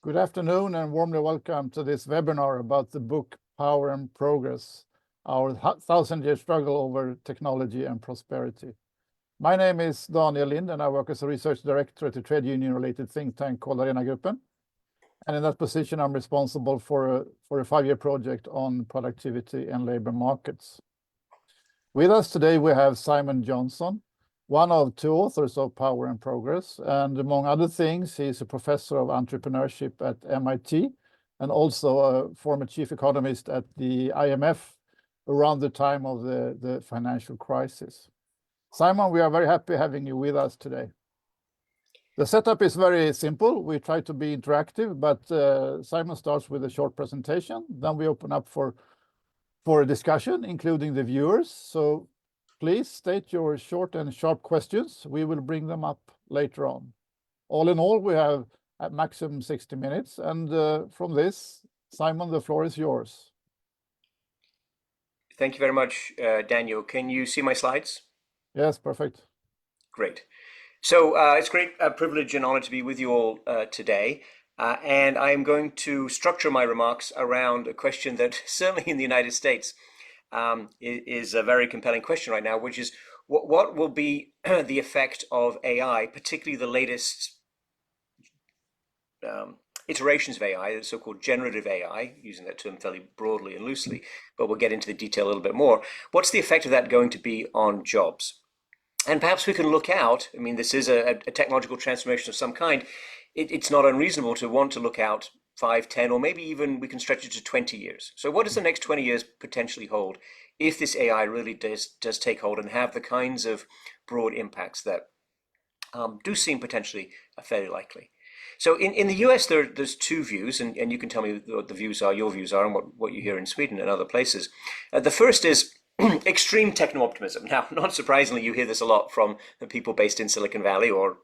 Good afternoon and warmly welcome to this webinar about the book Power and Progress, our 1,000-year struggle over technology and prosperity. My name is Daniel Lind and I work as a research director at a trade union-related think tank called Arenagruppen. And in that position, I'm responsible for a 5-year project on productivity and labor markets. With us today, we have Simon Johnson, one of 2 authors of Power and Progress, and among other things, he's a professor of entrepreneurship at MIT and also a former chief economist at the IMF around the time of the financial crisis. Simon, we are very happy having you with us today. The setup is very simple. We try to be interactive, but Simon starts with a short presentation. Then we open up for a discussion, including the viewers. So please state your short and sharp questions. We will bring them up later on. All in all, we have at maximum 60 minutes. And from this, Simon, the floor is yours. Thank you very much, Daniel. Can you see my slides? Yes, perfect. Great. So it's a great privilege and honor to be with you all today. And I am going to structure my remarks around a question that certainly in the United States is a very compelling question right now, which is what will be the effect of AI, particularly the latest iterations of AI, the so-called generative AI, using that term fairly broadly and loosely, but we'll get into the detail a little bit more. What's the effect of that going to be on jobs? And perhaps we can look out. I mean, this is a technological transformation of some kind. It's not unreasonable to want to look out 5, 10, or maybe even we can stretch it to 20 years. So what does the next 20 years potentially hold if this AI really does take hold and have the kinds of broad impacts that do seem potentially fairly likely? So in the US, there's 2 views, and you can tell me what the views are, your views are, and what you hear in Sweden and other places. The first is extreme techno-optimism. Now, not surprisingly, you hear this a lot from the people based in Silicon Valley or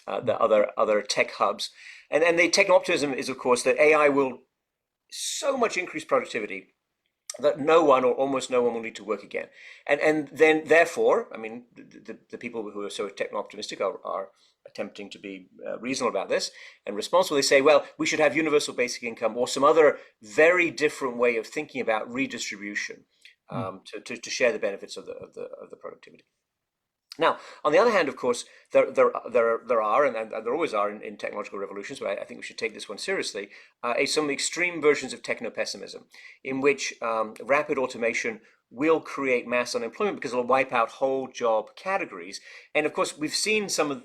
the other tech hubs. And the techno-optimism is, of course, that AI will so much increase productivity that no one or almost no one will need to work again. And then, therefore, I mean, the people who are so techno-optimistic are attempting to be reasonable about this and responsible. They say, well, we should have universal basic income or some other very different way of thinking about redistribution to share the benefits of the productivity. Now, on the other hand, of course, there are, and there always are in technological revolutions, but I think we should take this one seriously, some extreme versions of techno-pessimism, in which rapid automation will create mass unemployment because it'll wipe out whole job categories. And of course, we've seen some of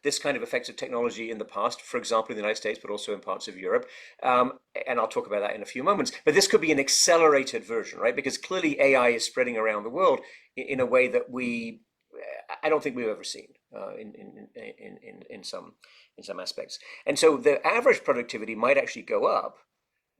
this kind of effects of technology in the past, for example, in the United States, but also in parts of Europe. And I'll talk about that in a few moments. But this could be an accelerated version, right? Because clearly AI is spreading around the world in a way that I don't think we've ever seen in some aspects. And so the average productivity might actually go up,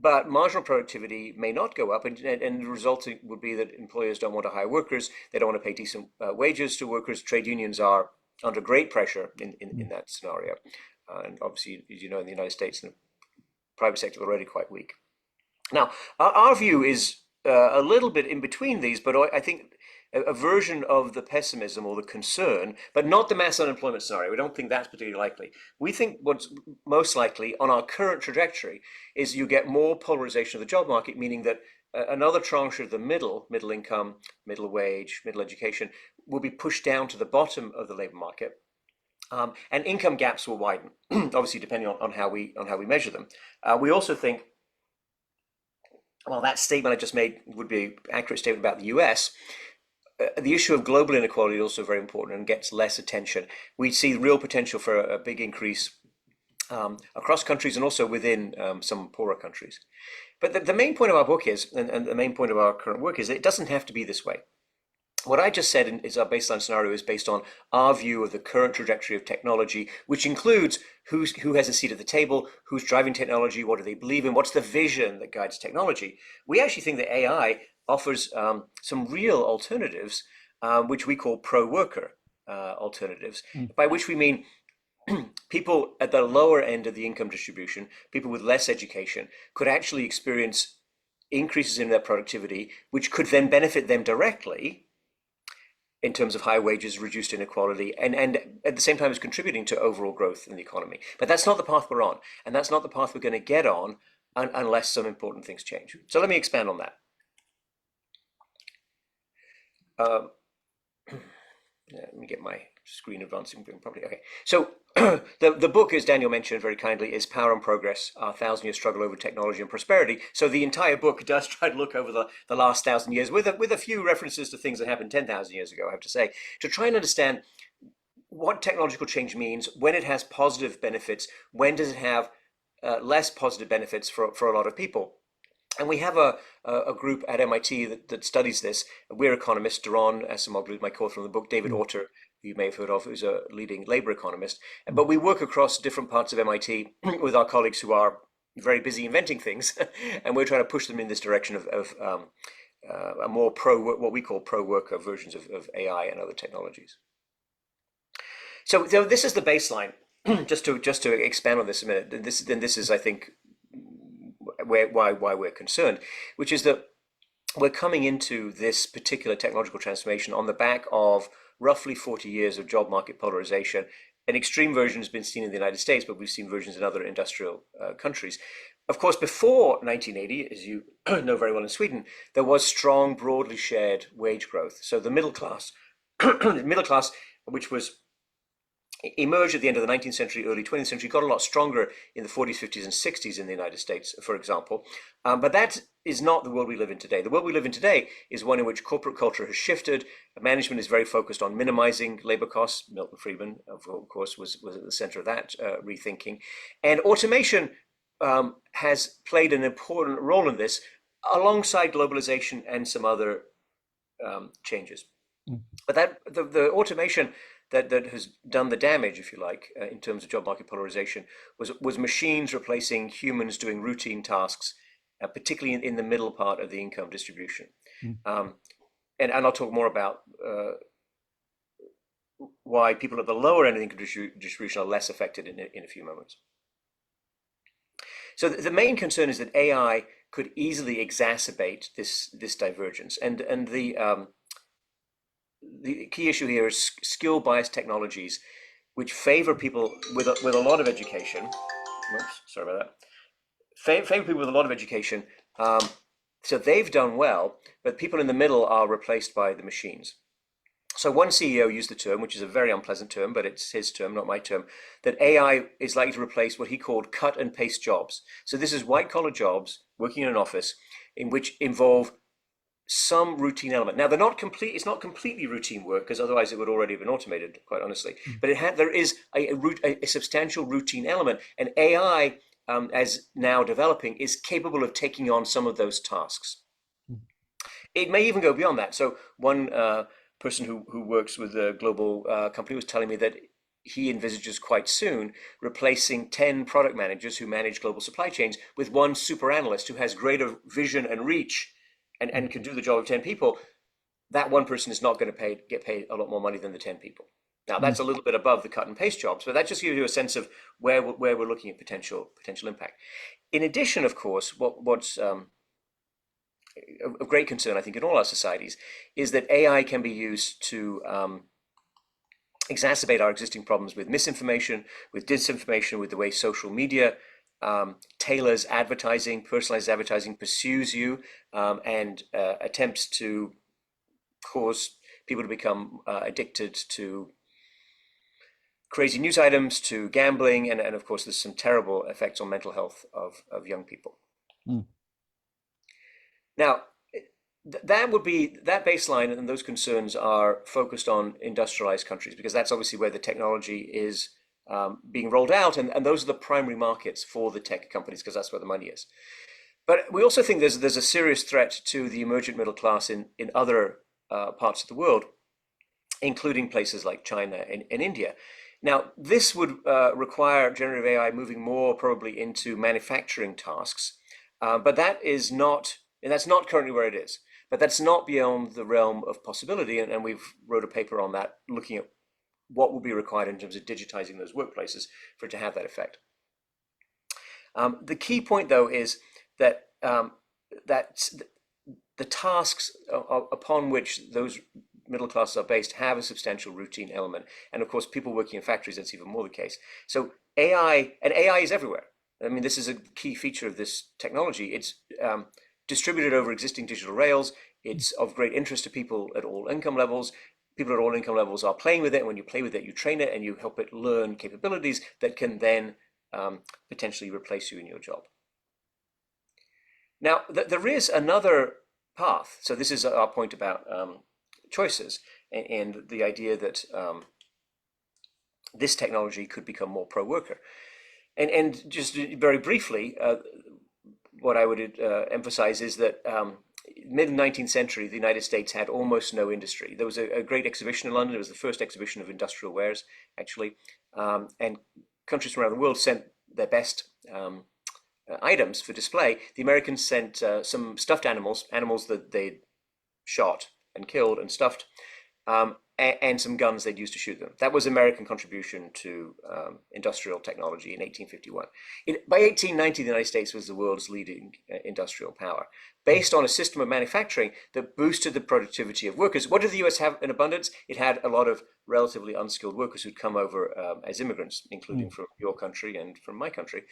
but marginal productivity may not go up, and the result would be that employers don't want to hire workers, they don't want to pay decent wages to workers. Trade unions are under great pressure in that scenario. And obviously, as you know, in the United States, the private sector is already quite weak. Now, our view is a little bit in between these, but I think a version of the pessimism or the concern, but not the mass unemployment scenario. We don't think that's particularly likely. We think what's most likely on our current trajectory is you get more polarization of the job market, meaning that another tranche of the middle income, middle wage, middle education will be pushed down to the bottom of the labor market, and income gaps will widen, obviously depending on how we measure them. We also think, well, that statement I just made would be an accurate statement about the US. The issue of global inequality is also very important and gets less attention. We see real potential for a big increase across countries and also within some poorer countries. But the main point of our book is, and the main point of our current work is, that it doesn't have to be this way. What I just said is our baseline scenario is based on our view of the current trajectory of technology, which includes who has a seat at the table, who's driving technology, what do they believe in, what's the vision that guides technology. We actually think that AI offers some real alternatives, which we call pro-worker alternatives, by which we mean people at the lower end of the income distribution, people with less education, could actually experience increases in their productivity, which could then benefit them directly in terms of higher wages, reduced inequality, and at the same time is contributing to overall growth in the economy. But that's not the path we're on, and that's not the path we're going to get on unless some important things change. So let me expand on that. Let me get my screen advancing properly. Okay, so the book, as Daniel mentioned very kindly, is Power and Progress, Our 1,000-Year Struggle Over Technology and Prosperity. So the entire book does try to look over the last 1,000 years with a few references to things that happened 10,000 years ago, I have to say, to try and understand what technological change means, when it has positive benefits, when does it have less positive benefits for a lot of people. And we have a group at MIT that studies this. We're economists. Doron Asimoglu, my co-author on the book, David Autor, who you may have heard of, who's a leading labor economist. But we work across different parts of MIT with our colleagues who are very busy inventing things, and we're trying to push them in this direction of a more what we call pro-worker versions of AI and other technologies. So this is the baseline. just to expand on this a minute. This is, I think, why we're concerned, which is that we're coming into this particular technological transformation on the back of roughly 40 years of job market polarization. An extreme version has been seen in the United States, but we've seen versions in other industrial countries. Of course, before 1980, as you know very well in Sweden, there was strong, broadly shared wage growth. So the middle class, which was emerged at the end of the 19th century, early 20th century, got a lot stronger in the 40s, 50s, and 60s in the United States, for example. But that is not the world we live in today. The world we live in today is one in which corporate culture has shifted. Management is very focused on minimizing labor costs. Milton Friedman, of course, was at the center of that rethinking. And automation has played an important role in this, alongside globalization and some other changes. But the automation that has done the damage, if you like, in terms of job market polarization, was machines replacing humans doing routine tasks, particularly in the middle part of the income distribution. And I'll talk more about why people at the lower end of the income distribution are less affected in a few moments. So the main concern is that AI could easily exacerbate this divergence, and the key issue here is skill-biased technologies, which favor people with a lot of education. Oops, sorry about that. Favor people with a lot of education. So they've done well, but people in the middle are replaced by the machines. So one CEO used the term, which is a very unpleasant term, but it's his term, not my term, that AI is likely to replace what he called cut and paste jobs. So this is white-collar jobs working in an office in which involve some routine element. Now, it's not completely routine work, because otherwise it would already have been automated, quite honestly. But there is a substantial routine element, and AI, as now developing, is capable of taking on some of those tasks. It may even go beyond that. So one person who works with a global company was telling me that he envisages quite soon replacing 10 product managers who manage global supply chains with one super analyst who has greater vision and reach and can do the job of 10 people. That one person is not going to get paid a lot more money than the 10 people. Now, that's a little bit above the cut and paste jobs, but that just gives you a sense of where we're looking at potential impact. In addition, of course, what's of great concern, I think, in all our societies, is that AI can be used to exacerbate our existing problems with misinformation, with disinformation, with the way social media tailors advertising, personalized advertising, pursues you, and attempts to cause people to become addicted to crazy news items, to gambling, and of course there's some terrible effects on mental health of young people. Now, that baseline and those concerns are focused on industrialized countries, because that's obviously where the technology is being rolled out, and those are the primary markets for the tech companies, because that's where the money is. But we also think there's a serious threat to the emergent middle class in other parts of the world, including places like China and India. Now, this would require generative AI moving more probably into manufacturing tasks, but that's not currently where it is. But that's not beyond the realm of possibility, and we've wrote a paper on that, looking at what will be required in terms of digitizing those workplaces for it to have that effect. The key point, though, is that the tasks upon which those middle classes are based have a substantial routine element. And of course, people working in factories, that's even more the case. So AI is everywhere. I mean, this is a key feature of this technology. It's distributed over existing digital rails. It's of great interest to people at all income levels. People at all income levels are playing with it. And when you play with it, you train it and you help it learn capabilities that can then potentially replace you in your job. Now, there is another path. So this is our point about choices and the idea that this technology could become more pro-worker. And just very briefly, what I would emphasize is that mid-19th century, the United States had almost no industry. There was a great exhibition in London. It was the first exhibition of industrial wares, actually. And countries from around the world sent their best items for display. The Americans sent some stuffed animals that they shot and killed and stuffed, and some guns they'd used to shoot them. That was American contribution to industrial technology in 1851. By 1890, the United States was the world's leading industrial power, based on a system of manufacturing that boosted the productivity of workers. What did the US have in abundance? It had a lot of relatively unskilled workers who'd come over as immigrants, including from your country and from my country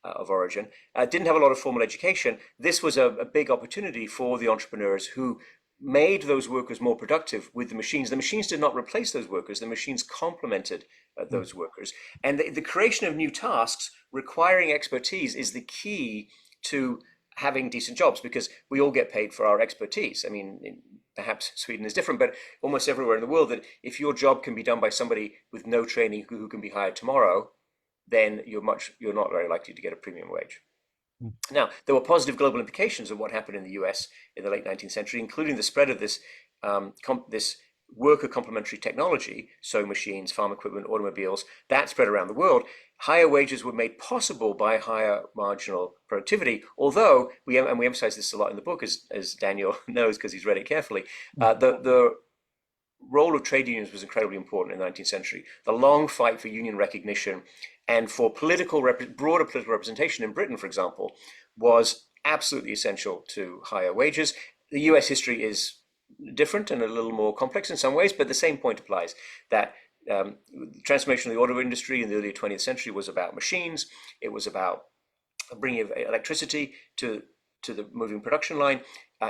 of origin. Didn't have a lot of formal education. This was a big opportunity for the entrepreneurs who made those workers more productive with the machines. The machines did not replace those workers. The machines complemented those workers. And the creation of new tasks requiring expertise is the key to having decent jobs, because we all get paid for our expertise. I mean, perhaps Sweden is different, but almost everywhere in the world, that if your job can be done by somebody with no training who can be hired tomorrow, then you're not very likely to get a premium wage. Now, there were positive global implications of what happened in the US in the late 19th century, including the spread of this worker complementary technology, sewing machines, farm equipment, automobiles. That spread around the world. Higher wages were made possible by higher marginal productivity, although, we emphasize this a lot in the book, as Daniel knows because he's read it carefully, the role of trade unions was incredibly important in the 19th century. The long fight for union recognition and for broader political representation in Britain, for example, was absolutely essential to higher wages. The US history is different and a little more complex in some ways, but the same point applies, that the transformation of the auto industry in the early 20th century was about machines. It was about bringing electricity to the moving production line.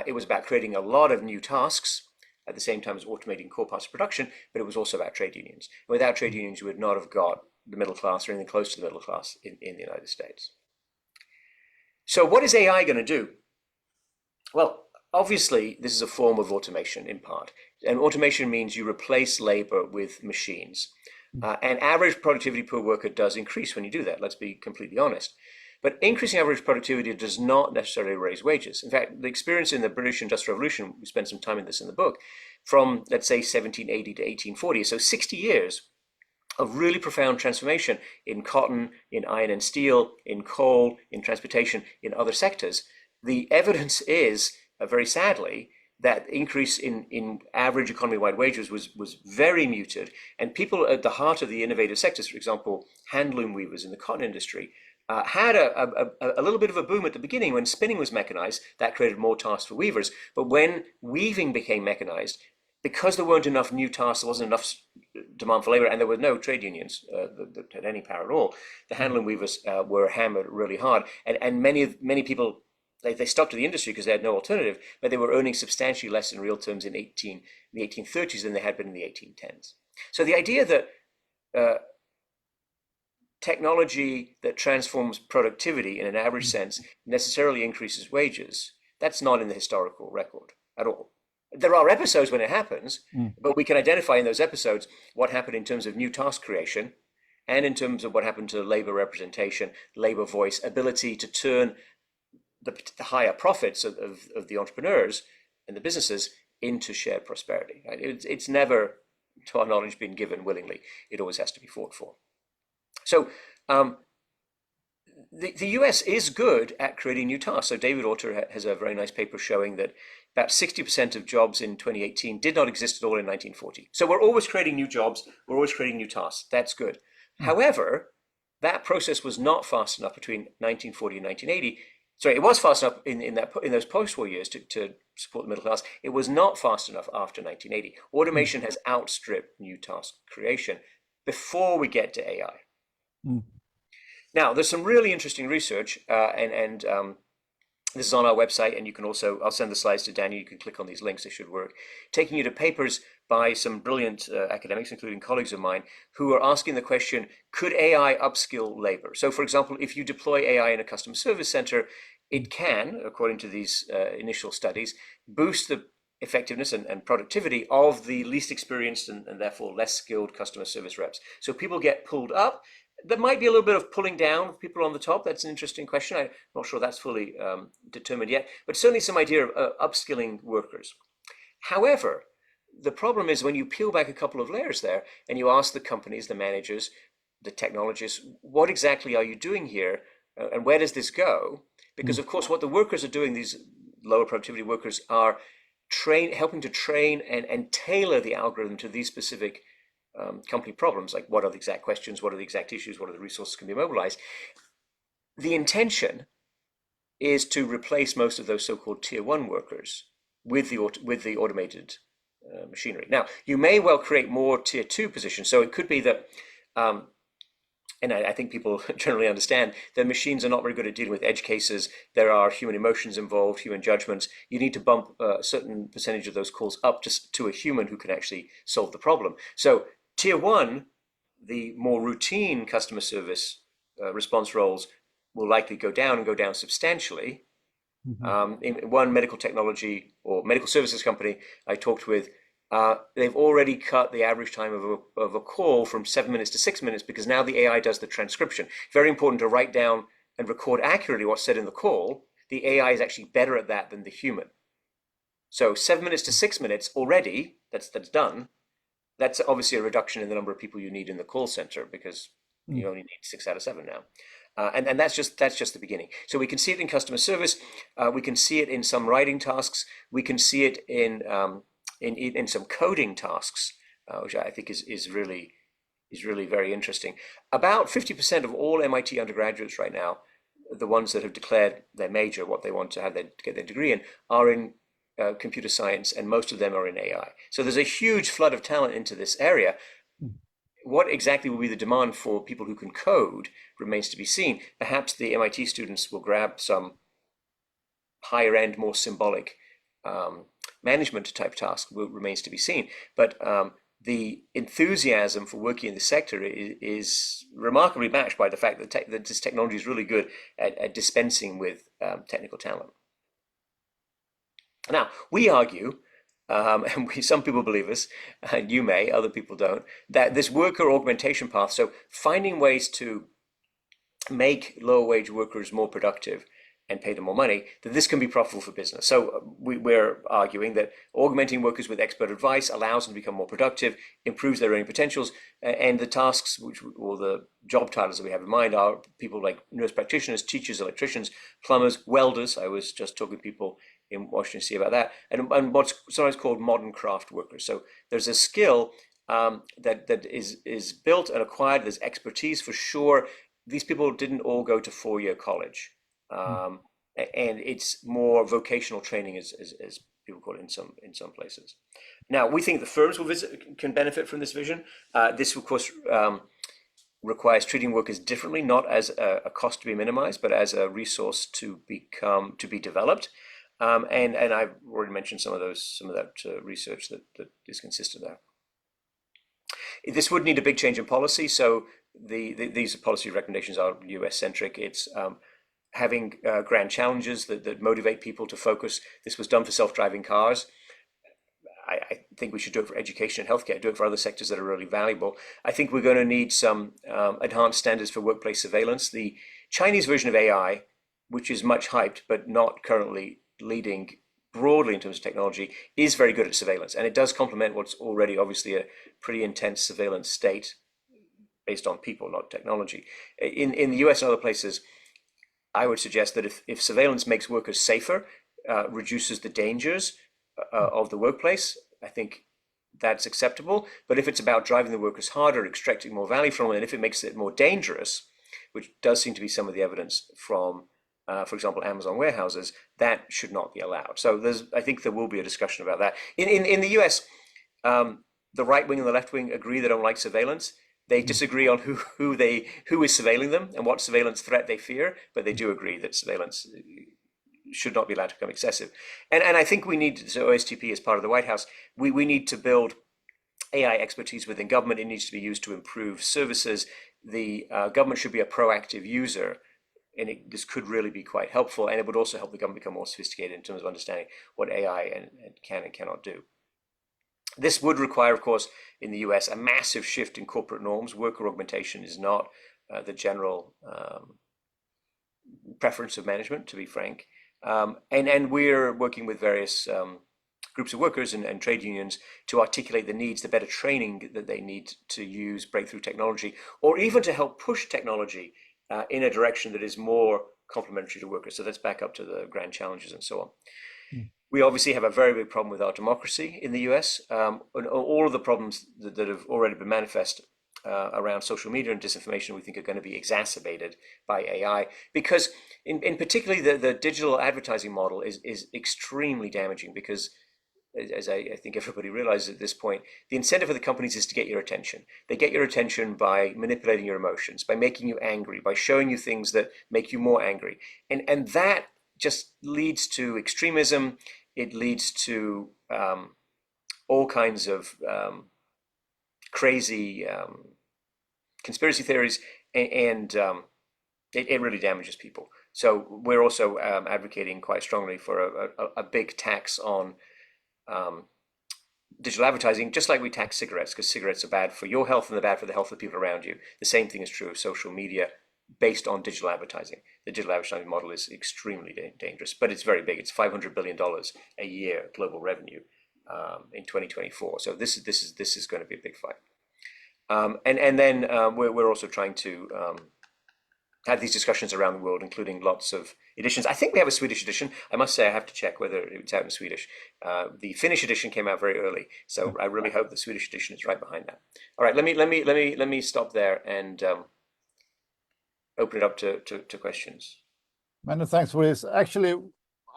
It was about creating a lot of new tasks at the same time as automating core parts of production, but it was also about trade unions. Without trade unions, you would not have got the middle class or anything close to the middle class in the United States. So what is AI going to do? Well, obviously, this is a form of automation in part. And automation means you replace labor with machines. And average productivity per worker does increase when you do that. Let's be completely honest. But increasing average productivity does not necessarily raise wages. In fact, the experience in the British Industrial Revolution, we spent some time in this in the book, from, let's say, 1780 to 1840, so 60 years of really profound transformation in cotton, in iron and steel, in coal, in transportation, in other sectors. The evidence is, very sadly, that increase in average economy-wide wages was very muted. And people at the heart of the innovative sectors, for example, handloom weavers in the cotton industry, had a little bit of a boom at the beginning when spinning was mechanized. That created more tasks for weavers. But when weaving became mechanized, because there weren't enough new tasks, there wasn't enough demand for labor, and there were no trade unions that had any power at all, the handloom weavers were hammered really hard. And many people, they stuck to the industry because they had no alternative, but they were earning substantially less in real terms in the 1830s than they had been in the 1810s. So the idea that technology that transforms productivity in an average sense necessarily increases wages, that's not in the historical record at all. There are episodes when it happens, but we can identify in those episodes what happened in terms of new task creation and in terms of what happened to labor representation, labor voice, ability to turn the higher profits of the entrepreneurs and the businesses into shared prosperity. Right? It's never, to our knowledge, been given willingly. It always has to be fought for. So the US is good at creating new tasks. So David Autor has a very nice paper showing that about 60% of jobs in 2018 did not exist at all in 1940. So we're always creating new jobs. We're always creating new tasks. That's good. However, that process was not fast enough between 1940 and 1980 Sorry, it was fast enough in those post-war years to support the middle class. It was not fast enough after 1980. Automation has outstripped new task creation before we get to AI. Now, there's some really interesting research, and this is on our website, and you can also, I'll send the slides to Daniel, you can click on these links, they should work, taking you to papers by some brilliant academics, including colleagues of mine, who are asking the question, could AI upskill labor? So for example, if you deploy AI in a customer service center, it can, according to these initial studies, boost the effectiveness and productivity of the least experienced and therefore less skilled customer service reps. So people get pulled up. There might be a little bit of pulling down of people on the top. That's an interesting question. I'm not sure that's fully determined yet, but certainly some idea of upskilling workers. However, the problem is when you peel back a couple of layers there and you ask the companies, the managers, the technologists, what exactly are you doing here and where does this go? Because of course what the workers are doing, these lower productivity workers, are helping to train and tailor the algorithm to these specific company problems, like what are the exact questions, what are the exact issues, what are the resources can be mobilized. The intention is to replace most of those so-called tier one workers with the automated machinery. Now, you may well create more tier two positions. So it could be that, and I think people generally understand that machines are not very good at dealing with edge cases. There are human emotions involved, human judgments. You need to bump a certain percentage of those calls up to a human who can actually solve the problem. So tier one, the more routine customer service response roles will likely go down and go down substantially. In one medical technology or medical services company I talked with, they've already cut the average time of a call from 7 minutes to 6 minutes because now the AI does the transcription. Very important to write down and record accurately what's said in the call. The AI is actually better at that than the human. So 7 minutes to 6 minutes already, that's done. That's obviously a reduction in the number of people you need in the call center because you only need 6 out of 7 now. And that's just the beginning. So we can see it in customer service. We can see it in some writing tasks. We can see it in some coding tasks, which I think is really very interesting. About 50% of all MIT undergraduates right now, the ones that have declared their major, what they want to have get their degree in, are in computer science, and most of them are in AI. So there's a huge flood of talent into this area. What exactly will be the demand for people who can code remains to be seen. Perhaps the MIT students will grab some higher end, more symbolic management type task, remains to be seen. But the enthusiasm for working in the sector is remarkably matched by the fact that this technology is really good at dispensing with technical talent. Now, we argue, and some people believe us, and you may, other people don't, that this worker augmentation path, so finding ways to make lower wage workers more productive and pay them more money, that this can be profitable for business. So we're arguing that augmenting workers with expert advice allows them to become more productive, improves their earning potentials, and the tasks, or the job titles that we have in mind, are people like nurse practitioners, teachers, electricians, plumbers, welders. I was just talking to people in Washington DC about that, and what's sometimes called modern craft workers. So there's a skill that is built and acquired. There's expertise for sure. These people didn't all go to 4-year college. And it's more vocational training, as people call it in some places. Now, we think the firms can benefit from this vision. This, of course, requires treating workers differently, not as a cost to be minimized, but as a resource to be developed. And I've already mentioned some of that research that is consistent there. This would need a big change in policy. So these policy recommendations are US centric. It's having grand challenges that motivate people to focus. This was done for self-driving cars. I think we should do it for education and healthcare, do it for other sectors that are really valuable. I think we're going to need some enhanced standards for workplace surveillance. The Chinese version of AI, which is much hyped, but not currently leading broadly in terms of technology, is very good at surveillance. And it does complement what's already obviously a pretty intense surveillance state based on people, not technology. In the US and other places, I would suggest that if surveillance makes workers safer, reduces the dangers of the workplace, I think that's acceptable. But if it's about driving the workers harder, extracting more value from it, and if it makes it more dangerous, which does seem to be some of the evidence from for example, Amazon warehouses, that should not be allowed. So I think there will be a discussion about that. In the US, the right wing and the left wing agree they don't like surveillance. They disagree on who is surveilling them and what surveillance threat they fear, but they do agree that surveillance should not be allowed to become excessive. And I think we need, so OSTP as part of the White House, we need to build AI expertise within government. It needs to be used to improve services. The government should be a proactive user, and this could really be quite helpful. And it would also help the government become more sophisticated in terms of understanding what AI can and cannot do. This would require, of course, in the US, a massive shift in corporate norms. Worker augmentation is not the general preference of management, to be frank. And we're working with various groups of workers and trade unions to articulate the needs, the better training that they need to use breakthrough technology, or even to help push technology in a direction that is more complementary to workers. So let's back up to the grand challenges and so on. We obviously have a very big problem with our democracy in the US. And all of the problems that have already been manifest around social media and disinformation, we think are going to be exacerbated by AI, because in particularly the digital advertising model is extremely damaging, because as I think everybody realizes at this point, the incentive of the companies is to get your attention. They get your attention by manipulating your emotions, by making you angry, by showing you things that make you more angry. And that just leads to extremism. It leads to all kinds of crazy conspiracy theories, and it really damages people. So we're also advocating quite strongly for a big tax on digital advertising, just like we tax cigarettes, because cigarettes are bad for your health and they're bad for the health of the people around you. The same thing is true of social media based on digital advertising. The digital advertising model is extremely dangerous, but it's very big. It's $500 billion a year global revenue in 2024. So this is going to be a big fight. And then we're also trying to have these discussions around the world, including lots of editions. I think we have a Swedish edition. I must say I have to check whether it's out in Swedish. The Finnish edition came out very early, so I really hope the Swedish edition is right behind that. All right, let me stop there and open it up to questions. Many thanks for this. Actually,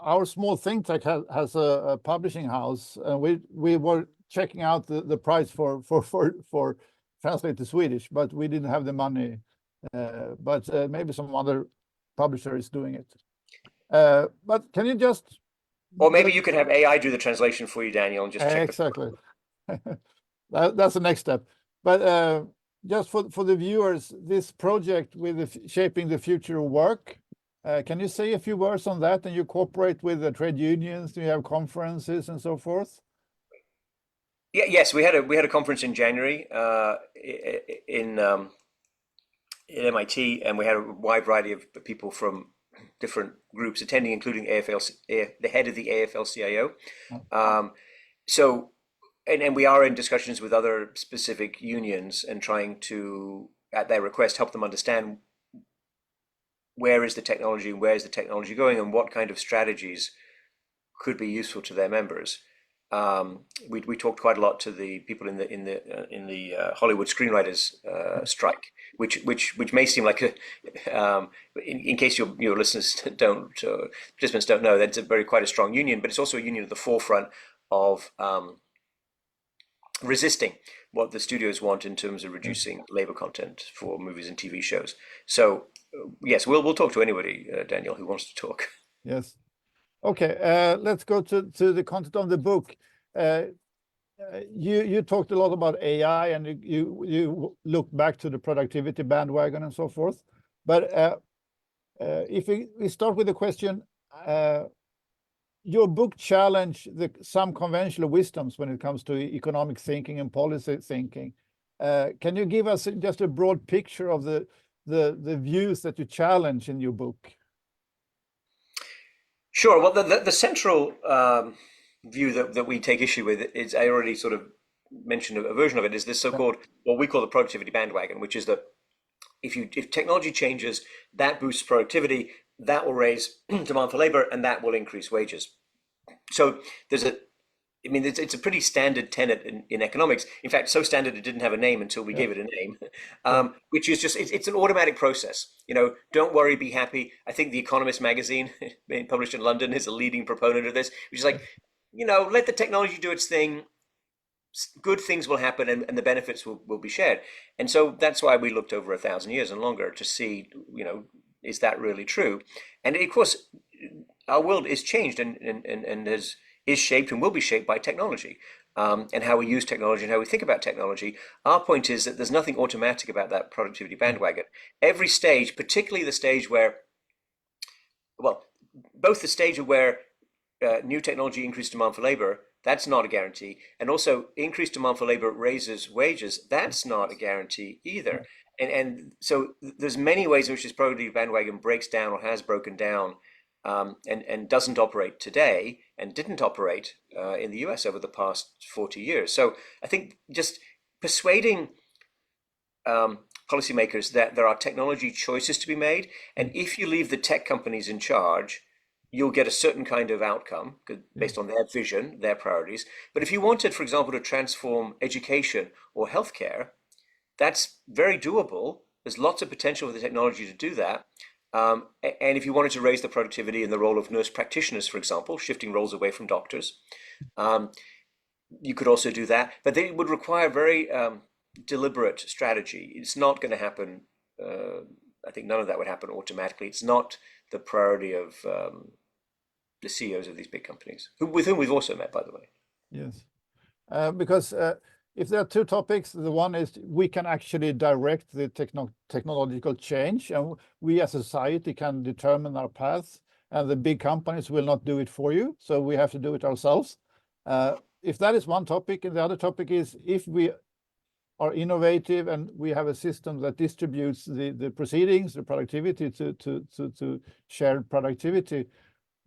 our small think tank has a publishing house, and we were checking out the price for translate to Swedish, but we didn't have the money. But maybe some other publisher is doing it. But can you just? Or maybe you can have AI do the translation for you, Daniel, and just check. Exactly. That's the next step. But just for the viewers, this project with shaping the future of work, can you say a few words on that? And you cooperate with the trade unions, do you have conferences and so forth? Yeah, yes, we had a conference in January in MIT, and we had a wide variety of people from different groups attending, including the head of the AFL-CIO. So, and we are in discussions with other specific unions and trying to, at their request, help them understand where is the technology and where is the technology going and what kind of strategies could be useful to their members. We talked quite a lot to the people in the Hollywood screenwriters strike, which may seem like in case your listeners participants don't know, that's quite a strong union, but it's also a union at the forefront of resisting what the studios want in terms of reducing labor content for movies and TV shows. So yes, we'll talk to anybody, Daniel, who wants to talk. Yes. Okay, let's go to the content of the book. You talked a lot about AI, and you look back to the productivity bandwagon and so forth. But if we start with the question, your book challenged some conventional wisdoms when it comes to economic thinking and policy thinking. Can you give us just a broad picture of the views that you challenge in your book? Sure. Well, the central view that we take issue with is, I already sort of mentioned a version of it, is this so-called, what we call the productivity bandwagon, which is that if technology changes, that boosts productivity, that will raise demand for labor, and that will increase wages. So there's I mean, it's a pretty standard tenet in economics. In fact, so standard it didn't have a name until we Yeah. gave it a name, Yeah. which is just, it's an automatic process. Don't worry, be happy. I think The Economist magazine, being published in London, is a leading proponent of this, which is like, let the technology do its thing. Good things will happen, and the benefits will be shared. And so that's why we looked over 1,000 years and longer to see, is that really true? And of course, our world is changed and is shaped and will be shaped by technology, and how we use technology and how we think about technology. Our point is that there's nothing automatic about that productivity bandwagon. Every stage, particularly the stage where, well, both the stage of where new technology increases demand for labor, that's not a guarantee. And also increased demand for labor raises wages, that's not a guarantee either. And so there's many ways in which this productivity bandwagon breaks down or has broken down, and doesn't operate today and didn't operate in the US over the past 40 years. So I think just persuading policymakers that there are technology choices to be made, and if you leave the tech companies in charge, you'll get a certain kind of outcome based on their vision, their priorities. But if you wanted, for example, to transform education or healthcare, that's very doable. There's lots of potential for the technology to do that. And if you wanted to raise the productivity and the role of nurse practitioners, for example, shifting roles away from doctors, you could also do that. But they would require very deliberate strategy. It's not going to happen. I think none of that would happen automatically. It's not the priority of the CEOs of these big companies, with whom we've also met, by the way. Yes, because if there are two topics, the one is we can actually direct the technological change, and we as a society can determine our paths, and the big companies will not do it for you, so we have to do it ourselves. If that is one topic, and the other topic is if we are innovative and we have a system that distributes the proceedings, the productivity to shared productivity,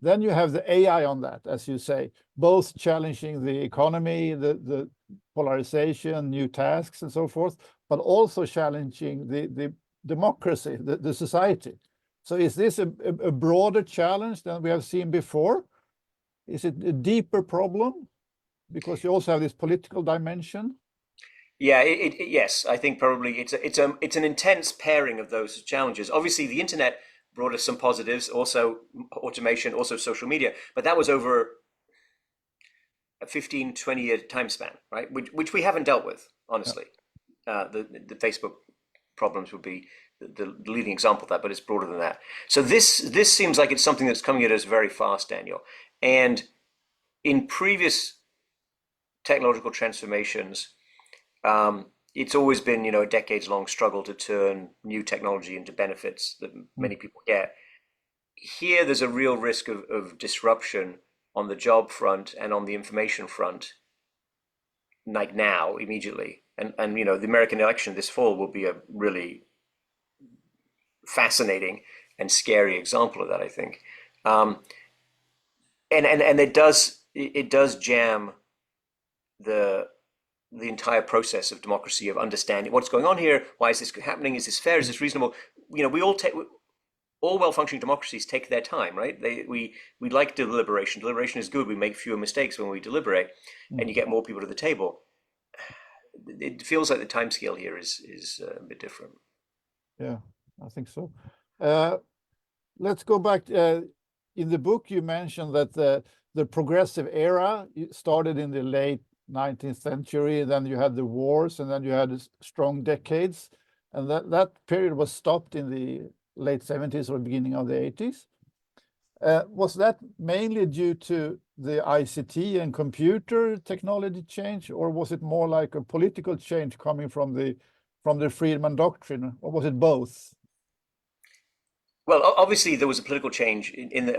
then you have the AI on that, as you say, both challenging the economy, the polarization, new tasks, and so forth, but also challenging the democracy, the society. So is this a broader challenge than we have seen before? Is it a deeper problem? Because you also have this political dimension. Yeah, yes, I think probably it's an intense pairing of those challenges. Obviously, the internet brought us some positives, also automation, also social media, but that was over a 15, 20-year time span, right? Which we haven't dealt with, honestly. The Facebook problems would be the leading example of that, but it's broader than that. So this seems like it's something that's coming at us very fast, Daniel. And in previous technological transformations, it's always been, a decades-long struggle to turn new technology into benefits that many people get. Here, there's a real risk of disruption on the job front and on the information front, like now, immediately. And the American election this fall will be a really fascinating and scary example of that, I think. And it does jam the entire process of democracy, of understanding what's going on here. Why is this happening? Is this fair? Is this reasonable? All well-functioning democracies take their time, right? We like deliberation. Deliberation is good. We make fewer mistakes when we deliberate, and you get more people to the table. It feels like the timescale here is a bit different. Yeah, I think so. Let's go back. In the book, you mentioned that the progressive era started in the late 19th century, then you had the wars, and then you had strong decades, and that period was stopped in the late 70s or beginning of the 80s. Was that mainly due to the ICT and computer technology change, or was it more like a political change coming from the Friedman doctrine, or was it both? Well, obviously there was a political change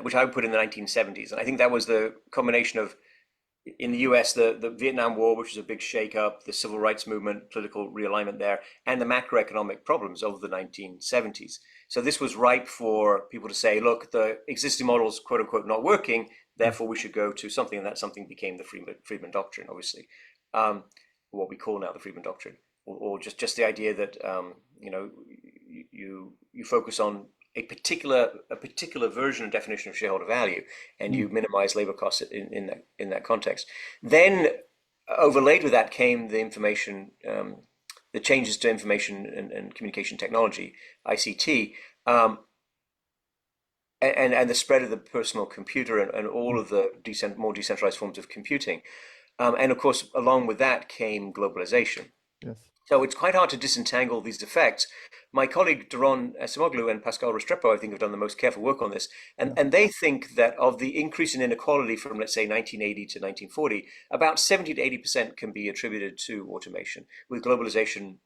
which I would put in the 1970s, and I think that was the combination of, in the US, the Vietnam War, which was a big shakeup, the civil rights movement, political realignment there, and the macroeconomic problems of the 1970s. So this was ripe for people to say, look, the existing model's quote unquote not working, therefore we should go to something, and that something became the Friedman Doctrine, obviously, what we call now the Friedman Doctrine, or just the idea that you focus on a particular version and definition of shareholder value, and you minimize labor costs in that context. Then overlaid with that came the information, the changes to information and communication technology, ICT, and the spread of the personal computer and all of the more decentralized forms of computing. And of course, along with that came globalization. Yes. So it's quite hard to disentangle these effects. My colleague Doron Asimoglu and Pascal Restrepo, I think, have done the most careful work on this. And they think that of the increase in inequality from, let's say, 1980 to 1940, about 70 to 80% can be attributed to automation, with globalization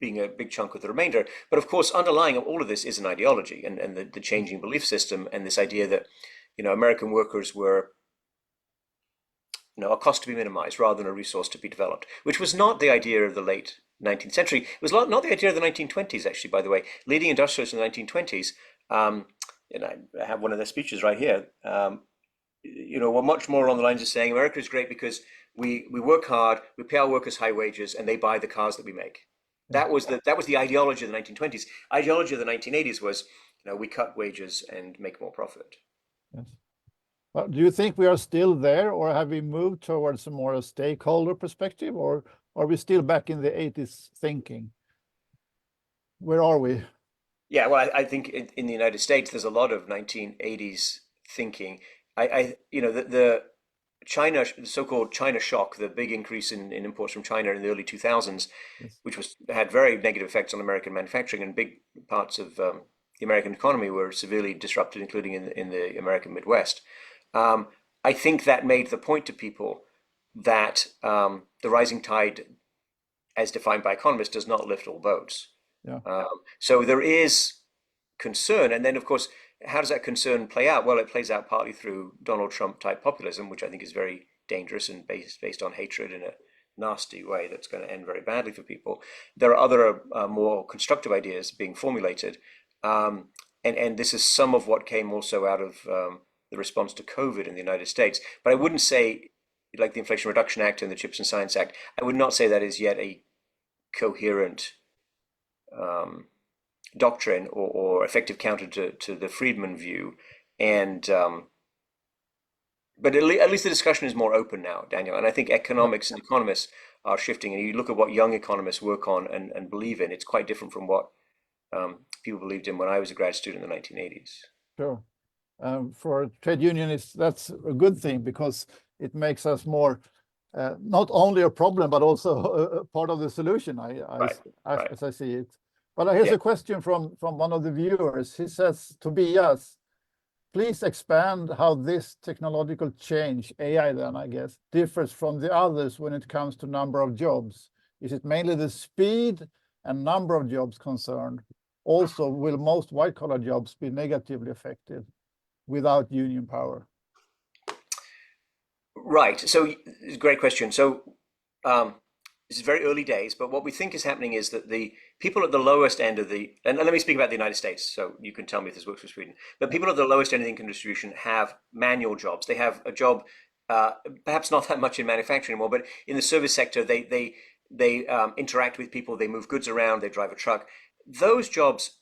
being a big chunk of the remainder. But of course, underlying all of this is an ideology and the changing belief system, and this idea that, American workers were a cost to be minimized rather than a resource to be developed, which was not the idea of the late 19th century. It was not the idea of the 1920s, actually, by the way. Leading industrialists in the 1920s, and I have one of their speeches right here, were much more along the lines of saying America is great because we work hard, we pay our workers high wages, and they buy the cars that we make. That was the ideology of the 1920s. Ideology of the 1980s was, we cut wages and make more profit. Yes. Well, do you think we are still there, or have we moved towards a more stakeholder perspective, or are we still back in the 80s thinking? Where are we? Yeah, well, I think in the United States, there's a lot of 1980s thinking. The China, the so-called China shock, the big increase in imports from China in the early 2000s, Yes. which had very negative effects on American manufacturing, and big parts of the American economy were severely disrupted, including in the American Midwest. I think that made the point to people that the rising tide, as defined by economists, does not lift all boats. Yeah. So there is concern, and then of course, how does that concern play out? Well, it plays out partly through Donald Trump type populism, which I think is very dangerous and based on hatred in a nasty way that's going to end very badly for people. There are other more constructive ideas being formulated, and this is some of what came also out of the response to COVID in the United States. But I wouldn't say, like the Inflation Reduction Act and the Chips and Science Act, I would not say that is yet a coherent doctrine or effective counter to the Friedman view. And but at least the discussion is more open now, Daniel. And I think economics and economists are shifting. And you look at what young economists work on and believe in, it's quite different from what people believed in when I was a grad student in the 1980s. Sure. For trade unionists, that's a good thing, because it makes us more not only a problem, but also a part of the solution, as I see it. But here's a question from one of the viewers. He says, Tobias, please expand how this technological change, AI then, I guess, differs from the others when it comes to number of jobs. Is it mainly the speed and number of jobs concerned? Also, will most white-collar jobs be negatively affected without union power? Right. So it's a great question. So this is very early days, but what we think is happening is that the people at the lowest end of and let me speak about the United States, so you can tell me if this works for Sweden. But people at the lowest end of the income distribution have manual jobs. They have a job, perhaps not that much in manufacturing anymore, but in the service sector, they interact with people, they move goods around, they drive a truck. Those jobs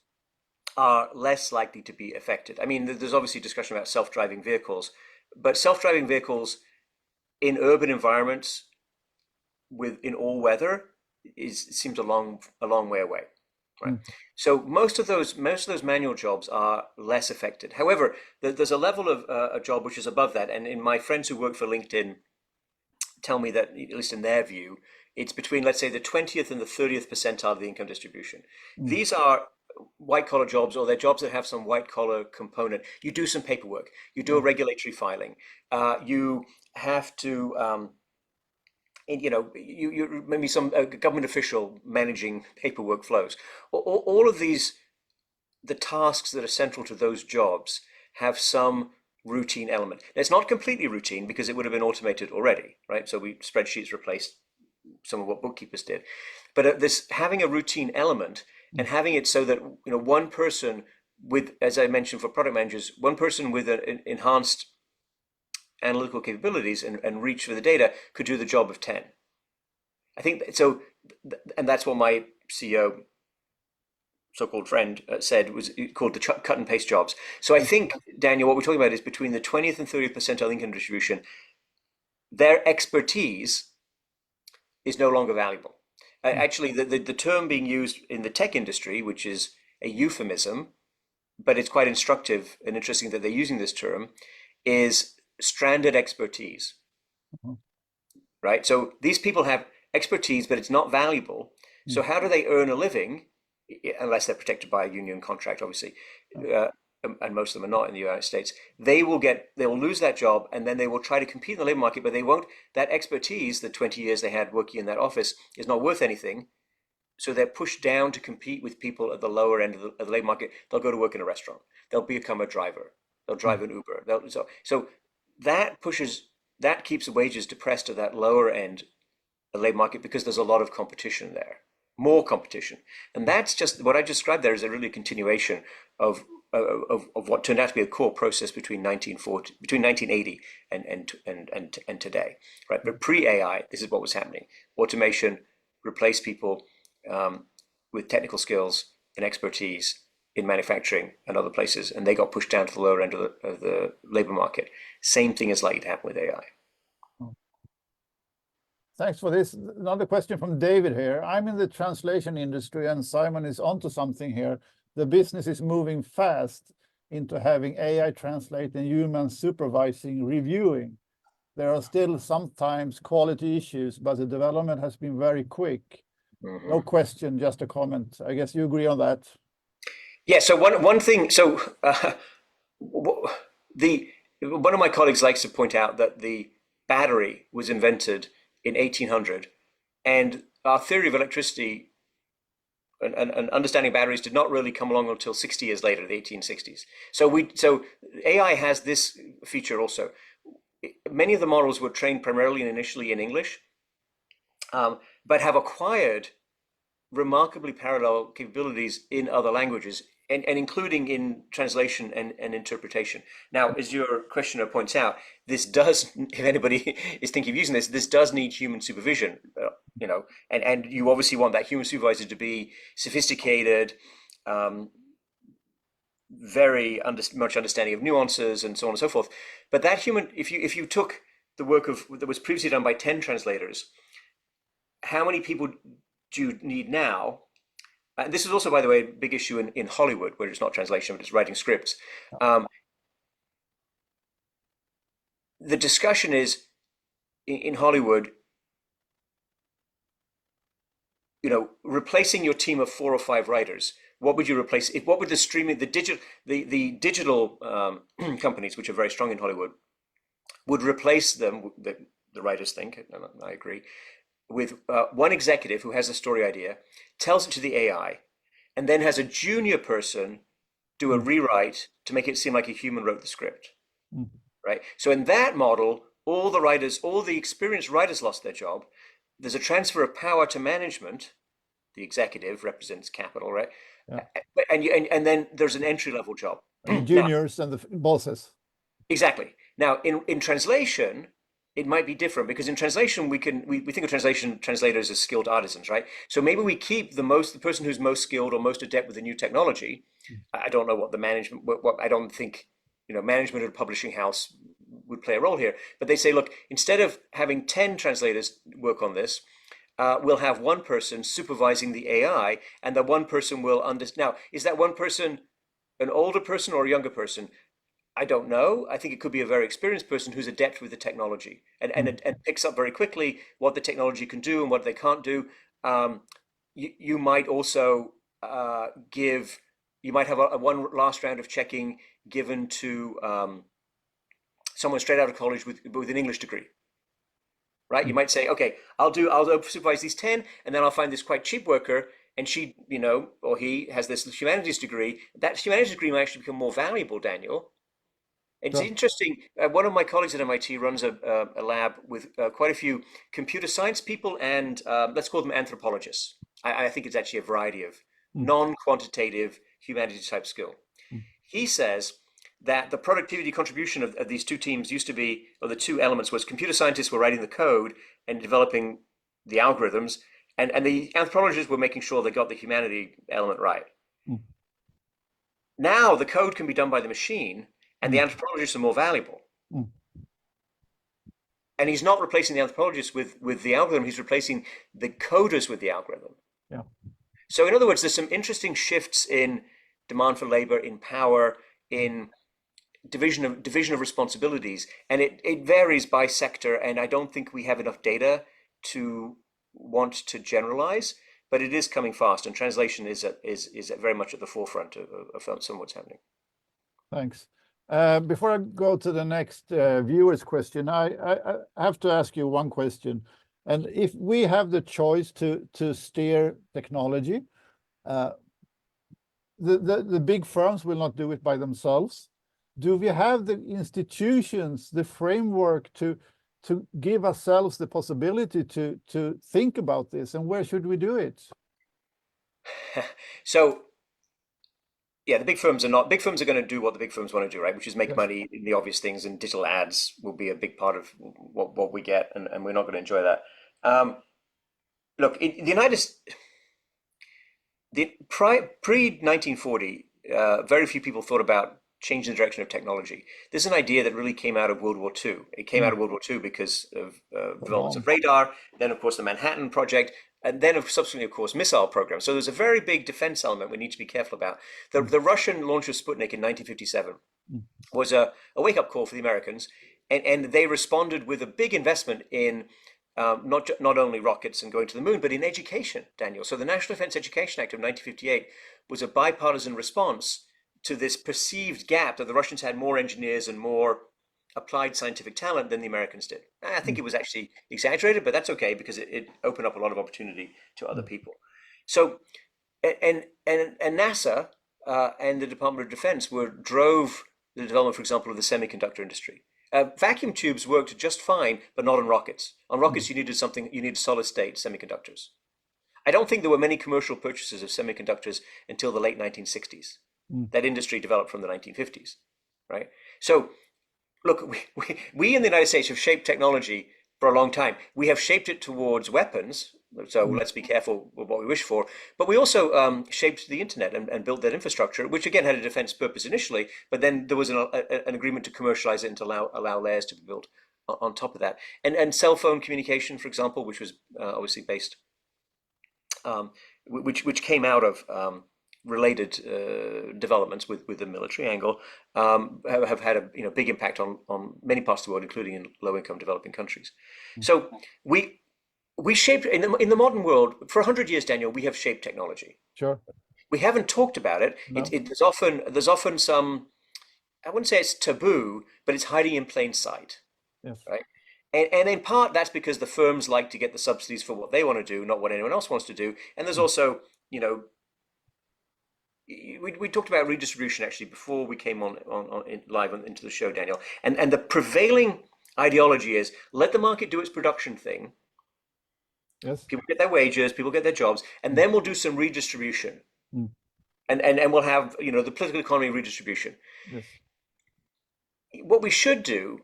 are less likely to be affected. I mean, there's obviously discussion about self-driving vehicles, but self-driving vehicles in urban environments in all weather seems a long way away, right? So most of those manual jobs are less affected. However, there's a level of a job which is above that, and in my friends who work for LinkedIn tell me that, at least in their view, it's between, let's say, the 20th and the 30th percentile of the income distribution. These are white-collar jobs, or they're jobs that have some white-collar component. You do some paperwork, you do a regulatory filing, you have to you maybe some government official managing paperwork flows. All of these, the tasks that are central to those jobs have some routine element. Now, it's not completely routine because it would have been automated already, right? So spreadsheets replaced some of what bookkeepers did. But this having a routine element and having it so that one person with, as I mentioned for product managers, one person with an enhanced analytical capabilities and reach for the data could do the job of 10. I think so, and that's what my CEO so-called friend said was called the cut and paste jobs. So I think, Daniel, what we're talking about is between the 20th and 30th percentile income distribution, their expertise is no longer valuable. Actually, the term being used in the tech industry, which is a euphemism, but it's quite instructive and interesting that they're using this term, is stranded expertise. Right? So these people have expertise, but it's not valuable. So how do they earn a living, unless they're protected by a union contract, obviously, and most of them are not in the United States? They will lose that job, and then they will try to compete in the labor market, but they won't. That expertise, the 20 years they had working in that office, is not worth anything. So they're pushed down to compete with people at the lower end of the labor market. They'll go to work in a restaurant. They'll become a driver. They'll drive an Uber. So that keeps the wages depressed at that lower end of the labor market because there's a lot of competition there, more competition. And that's just what I described there is a really continuation of what turned out to be a core process between 1980 and today, right? But pre-AI, this is what was happening. Automation replaced people with technical skills and expertise in manufacturing and other places, and they got pushed down to the lower end of the labor market. Same thing is likely to happen with AI. Thanks for this. Another question from David here. I'm in the translation industry, and Simon is onto something here. The business is moving fast into having AI translate and humans supervising, reviewing. There are still sometimes quality issues, but the development has been very quick. No question, just a comment. I guess you agree on that. Yeah. So one thing. So one of my colleagues likes to point out that the battery was invented in 1800, and our theory of electricity and understanding batteries did not really come along until 60 years later, the 1860s. So AI has this feature also. Many of the models were trained primarily and initially in English, but have acquired remarkably parallel capabilities in other languages, and including in translation and interpretation. Now, as your questioner points out, this does, if anybody is thinking of using this does need human supervision, and you obviously want that human supervisor to be sophisticated, very much understanding of nuances and so on and so forth. But that human, if you took the work that was previously done by 10 translators, how many people do you need now? And this is also, by the way, a big issue in Hollywood, where it's not translation, but it's writing scripts. The discussion is in Hollywood, replacing your team of 4 or 5 writers. What would you replace? What would the streaming, the digital companies, which are very strong in Hollywood, would replace them? The writers think, and I agree, with one executive who has a story idea, tells it to the AI, and then has a junior person do a rewrite to make it seem like a human wrote the script, right? So in that model, all the experienced writers lost their job. There's a transfer of power to management. The executive represents capital, right? Yeah. And then there's an entry-level job. And the juniors and the bosses. Exactly. Now, in translation, it might be different, because in translation we think of translators as skilled artisans, right? So maybe we keep the person who's most skilled or most adept with the new technology. I don't know what the management. I don't think management of a publishing house would play a role here. But they say, look, instead of having 10 translators work on this, we'll have one person supervising the AI, and that one person will understand. Now, is that one person an older person or a younger person? I don't know. I think it could be a very experienced person who's adept with the technology and picks up very quickly what the technology can do and what they can't do. You might also you might have one last round of checking given to someone straight out of college with an English degree, right? You might say, okay, I'll supervise these 10, and then I'll find this quite cheap worker, and she, or he has this humanities degree. That humanities degree might actually become more valuable, Daniel. It's interesting. One of my colleagues at MIT runs a lab with quite a few computer science people and let's call them anthropologists. I think it's actually a variety of non-quantitative humanities type skill. He says that the productivity contribution of these two teams used to be, or the two elements was computer scientists were writing the code and developing the algorithms, and the anthropologists were making sure they got the humanity element right. Now the code can be done by the machine, and the anthropologists are more valuable. And he's not replacing the anthropologists with the algorithm, he's replacing the coders with the algorithm. Yeah. So in other words, there's some interesting shifts in demand for labor, in power, in division of responsibilities, and it varies by sector, and I don't think we have enough data to want to generalize, but it is coming fast, and translation is very much at the forefront of some of what's happening. Thanks. Before I go to the next viewer's question, I have to ask you one question. And if we have the choice to steer technology, the big firms will not do it by themselves. Do we have the institutions, the framework to give ourselves the possibility to think about this, and where should we do it? So yeah, the big firms are going to do what the big firms want to do, right? Which is make Yes. money in the obvious things, and digital ads will be a big part of what we get, and we're not going to enjoy that. Look, in the United States, pre-1940, very few people thought about changing the direction of technology. This is an idea that really came out of World War II. It came out of World War II because of developments of radar, then of course the Manhattan Project, and then subsequently, of course, missile programs. So there's a very big defense element we need to be careful about. The Russian launch of Sputnik in 1957 was a wake-up call for the Americans, and they responded with a big investment in not only rockets and going to the moon, but in education, Daniel. So the National Defense Education Act of 1958 was a bipartisan response to this perceived gap that the Russians had more engineers and more applied scientific talent than the Americans did. I think it was actually exaggerated, but that's okay because it opened up a lot of opportunity to other people. So, and NASA and the Department of Defense drove the development, for example, of the semiconductor industry. Vacuum tubes worked just fine, but not on rockets. On rockets, you needed solid state semiconductors. I don't think there were many commercial purchases of semiconductors until the late 1960s. That industry developed from the 1950s, right? So, look, we in the United States have shaped technology for a long time. We have shaped it towards weapons, so let's be careful with what we wish for. But we also shaped the internet and built that infrastructure, which again had a defense purpose initially, but then there was an agreement to commercialize it and to allow layers to be built on top of that. And cell phone communication, for example, which was obviously based, which came out of related developments with the military angle, have had a big impact on many parts of the world, including in low-income developing countries. So we shaped in the modern world for 100 years, Daniel. We have shaped technology. Sure. We haven't talked about it. No. There's often some, I wouldn't say it's taboo, but it's hiding in plain sight. Yes. Right. And in part that's because the firms like to get the subsidies for what they want to do, not what anyone else wants to do. And there's also, we talked about redistribution actually before we came live into the show, Daniel. And the prevailing ideology is let the market do its production thing. Yes. People get their wages, people get their jobs, and then we'll do some redistribution. And we'll have, the political economy redistribution. Yes. What we should do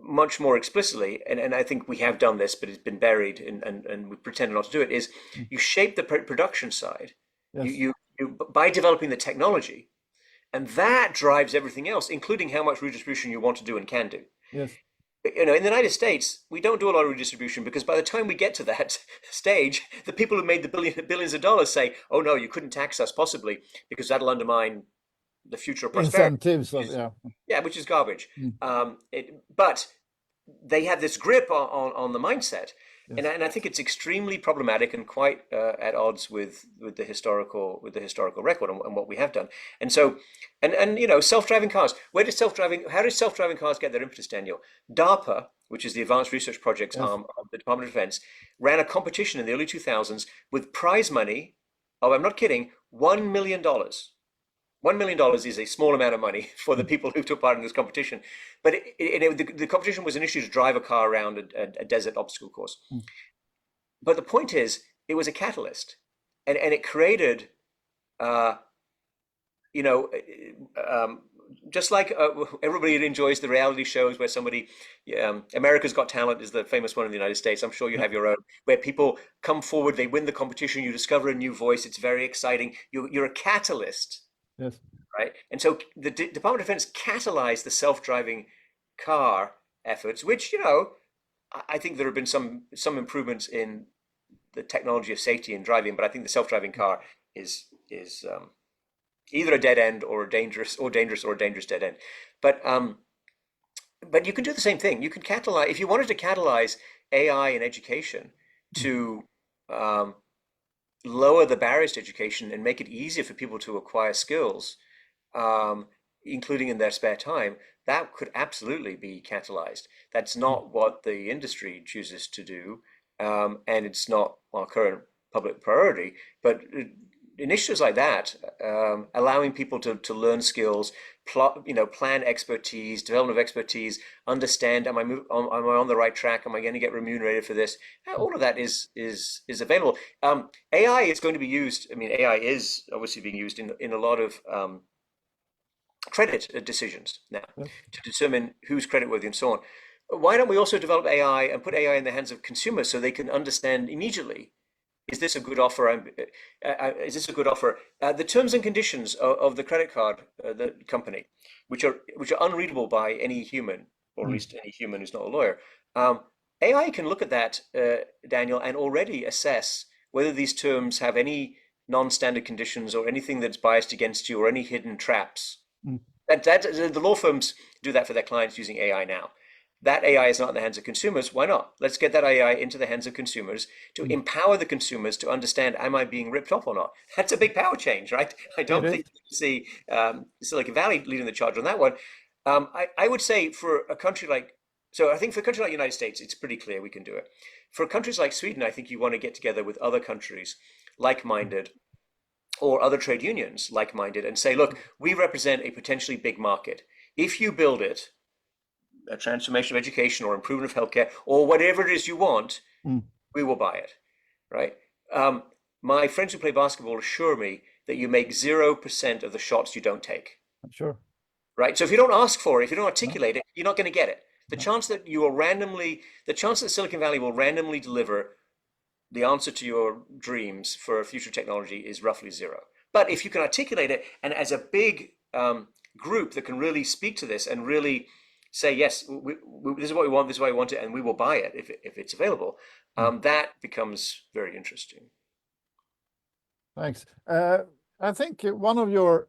much more explicitly, and I think we have done this, but it's been buried and we pretend not to do it, is you shape the production side. Yes. You by developing the technology, and that drives everything else, including how much redistribution you want to do and can do. Yes. In the United States, we don't do a lot of redistribution because by the time we get to that stage, the people who made the billions of dollars say, "Oh no, you couldn't tax us possibly because that'll undermine the future of prosperity." Incentives, Yeah, which is garbage. But they have this grip on the mindset. Yes. And I think it's extremely problematic and quite at odds with the historical record and what we have done. And so, and self-driving cars. How do self-driving cars get their impetus, Daniel? DARPA, which is the Advanced Research Projects arm of the Department of Defense, ran a competition in the early 2000s with prize money of, I'm not kidding, $1 million. $1 million is a small amount of money for the people who took part in this competition. But the competition was initially to drive a car around a desert obstacle course. But the point is, it was a catalyst. And it created, just like everybody enjoys the reality shows where somebody, America's Got Talent is the famous one in the United States. I'm sure you have your own, where people come forward, they win the competition, you discover a new voice. It's very exciting. You're a catalyst Yes. right? And so the Department of Defense catalyzed the self-driving car efforts, which, I think there have been some improvements in the technology of safety in driving, but I think the self-driving car is either a dead end or a dangerous dead end. But you can do the same thing. You can catalyze, if you wanted to catalyze AI in education to lower the barriers to education and make it easier for people to acquire skills, including in their spare time, that could absolutely be catalyzed. That's not what the industry chooses to do, and it's not our current public priority. But initiatives like that, allowing people to learn skills, plan expertise, development of expertise, understand, am I on the right track? Am I going to get remunerated for this? All of that is available. AI is going to be used. I mean, AI is obviously being used in a lot of credit decisions now to determine who's creditworthy and so on. Why don't we also develop AI and put AI in the hands of consumers so they can understand immediately, is this a good offer? Is this a good offer? The terms and conditions of the credit card, the company, which are unreadable by any human, or at least any human who's not a lawyer. AI can look at that, Daniel, and already assess whether these terms have any non-standard conditions or anything that's biased against you or any hidden traps. The law firms do that for their clients using AI now. That AI is not in the hands of consumers. Why not? Let's get that AI into the hands of consumers to empower the consumers to understand, am I being ripped off or not? That's a big power change, right? I don't think you see Silicon Valley leading the charge on that one. I would say for a country like, I think for a country like the United States, it's pretty clear we can do it. For countries like Sweden, I think you want to get together with other countries like-minded, or other trade unions like-minded, and say, look, we represent a potentially big market. If you build it, a transformation of education or improvement of healthcare or whatever it is you want, we will buy it, right? My friends who play basketball assure me that you make 0% of the shots you don't take. Sure. Right? So if you don't ask for it, if you don't articulate it, you're not going to get it. The chance that Silicon Valley will randomly deliver the answer to your dreams for a future technology is roughly zero. But if you can articulate it, and as a big group that can really speak to this and really say, yes, this is what we want, this is why we want it, and we will buy it if it's available, that becomes very interesting. Thanks. I think one of your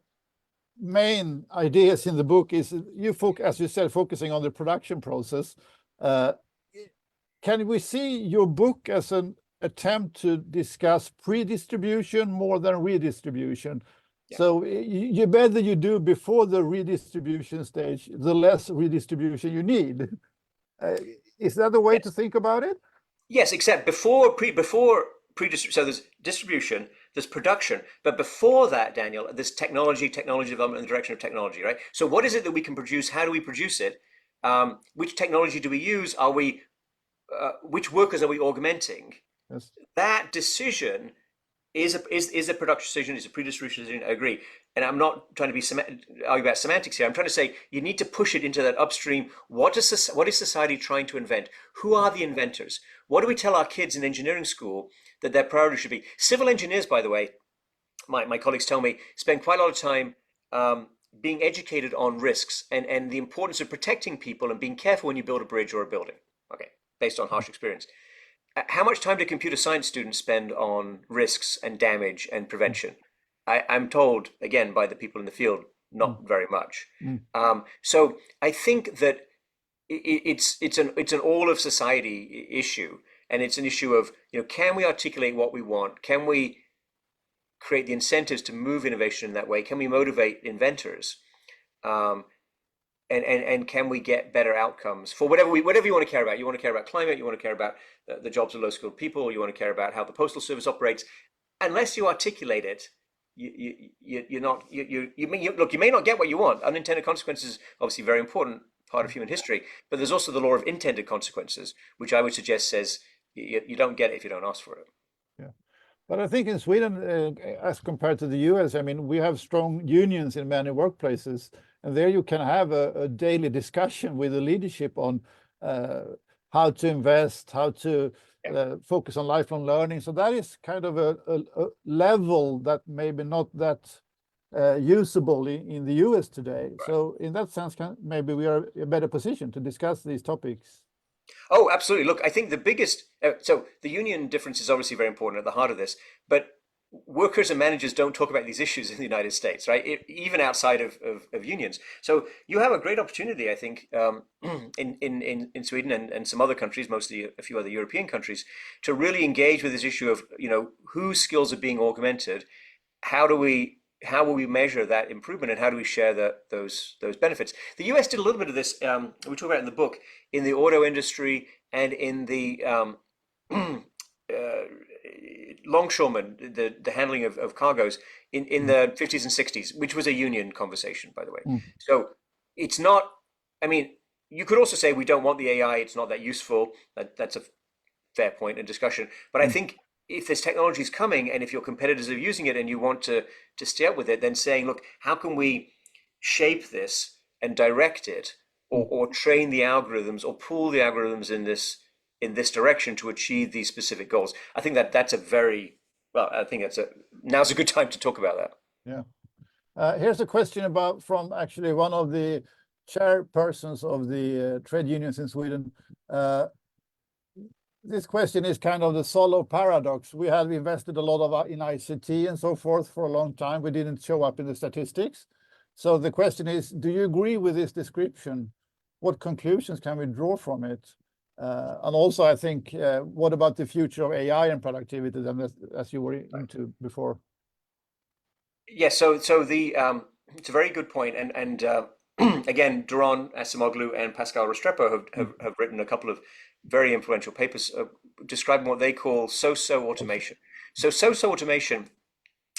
main ideas in the book is as you said, focusing on the production process. Can we see your book as an attempt to discuss pre-distribution more than redistribution? So the better you do before the redistribution stage, the less redistribution you need. Is that the way to think about it? Yes, except before pre-distribution, so there's distribution, there's production, but before that, Daniel, there's technology development in the direction of technology, right? So what is it that we can produce? How do we produce it? Which technology do we use? Which workers are we augmenting? Yes. That decision is a production decision, is a pre-distribution decision, I agree. And I'm not trying to argue about semantics here. I'm trying to say you need to push it into that upstream. What is society trying to invent? Who are the inventors? What do we tell our kids in engineering school that their priority should be? Civil engineers, by the way, my colleagues tell me, spend quite a lot of time being educated on risks and the importance of protecting people and being careful when you build a bridge or a building, okay, based on harsh experience. How much time do computer science students spend on risks and damage and prevention? I'm told, again, by the people in the field, not very much. So I think that it's an all of society issue, and it's an issue of, can we articulate what we want? Can we create the incentives to move innovation in that way? Can we motivate inventors? And can we get better outcomes for whatever you want to care about? You want to care about climate, you want to care about the jobs of low-skilled people, you want to care about how the postal service operates. Unless you articulate it, you may not get what you want. Unintended consequences, obviously, very important part of human history, but there's also the law of intended consequences, which I would suggest says you don't get it if you don't ask for it. Yeah, but I think in Sweden, as compared to the US, I mean, we have strong unions in many workplaces. And there you can have a daily discussion with the leadership on how to invest, how to focus on lifelong learning. So that is kind of a level that maybe not that usable in the US today. Right. So in that sense, maybe we are in a better position to discuss these topics. Oh, absolutely. Look, I think the biggest, so the union difference is obviously very important at the heart of this, but workers and managers don't talk about these issues in the United States, right? Even outside of unions. So you have a great opportunity, I think, in Sweden and some other countries, mostly a few other European countries, to really engage with this issue of, whose skills are being augmented. How will we measure that improvement, and how do we share those benefits? The US did a little bit of this. We talk about it in the book, in the auto industry and in the longshoremen, the handling of cargoes in the 50s and 60s, which was a union conversation, by the way. So it's not, I mean, you could also say we don't want the AI, it's not that useful. That's a fair point and discussion. But I think if this technology is coming, and if your competitors are using it and you want to stay up with it, then saying, look, how can we shape this and direct it, or train the algorithms, or pull the algorithms in this direction to achieve these specific goals? I think that's now's a good time to talk about that. Yeah. Here's a question from actually one of the chairpersons of the trade unions in Sweden. This question is kind of the solo paradox. We have invested a lot in ICT and so forth for a long time. We didn't show up in the statistics. So the question is, do you agree with this description? What conclusions can we draw from it? And also, I think, what about the future of AI and productivity, as you were into before? Yes, so it's a very good point, and again, Duran Acemoglu and Pascal Restrepo have written a couple of very influential papers describing what they call so-automation. So so-automation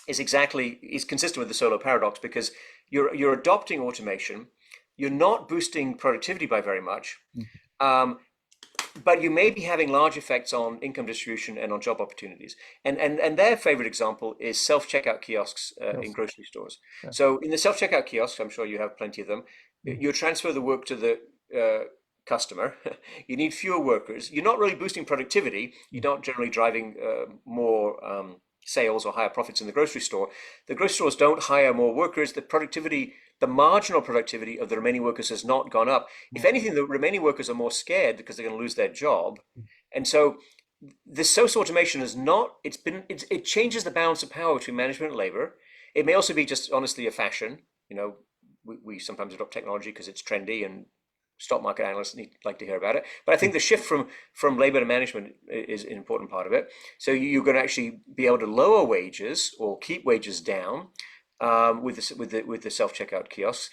is consistent with the solo paradox, because you're adopting automation, you're not boosting productivity by very much, but you may be having large effects on income distribution and on job opportunities. And their favorite example is self-checkout kiosks in grocery stores. Yeah. So in the self-checkout kiosks, I'm sure you have plenty of them, you transfer the work to the customer. You need fewer workers. You're not really boosting productivity. You're not generally driving more sales or higher profits in the grocery store. The grocery stores don't hire more workers. The marginal productivity of the remaining workers has not gone up. If anything, the remaining workers are more scared because they're going to lose their job. And so this so-automation it changes the balance of power between management and labor. It may also be just honestly a fashion. We sometimes adopt technology because it's trendy, and stock market analysts like to hear about it. But I think the shift from labor to management is an important part of it. So you're going to actually be able to lower wages or keep wages down with the self-checkout kiosks,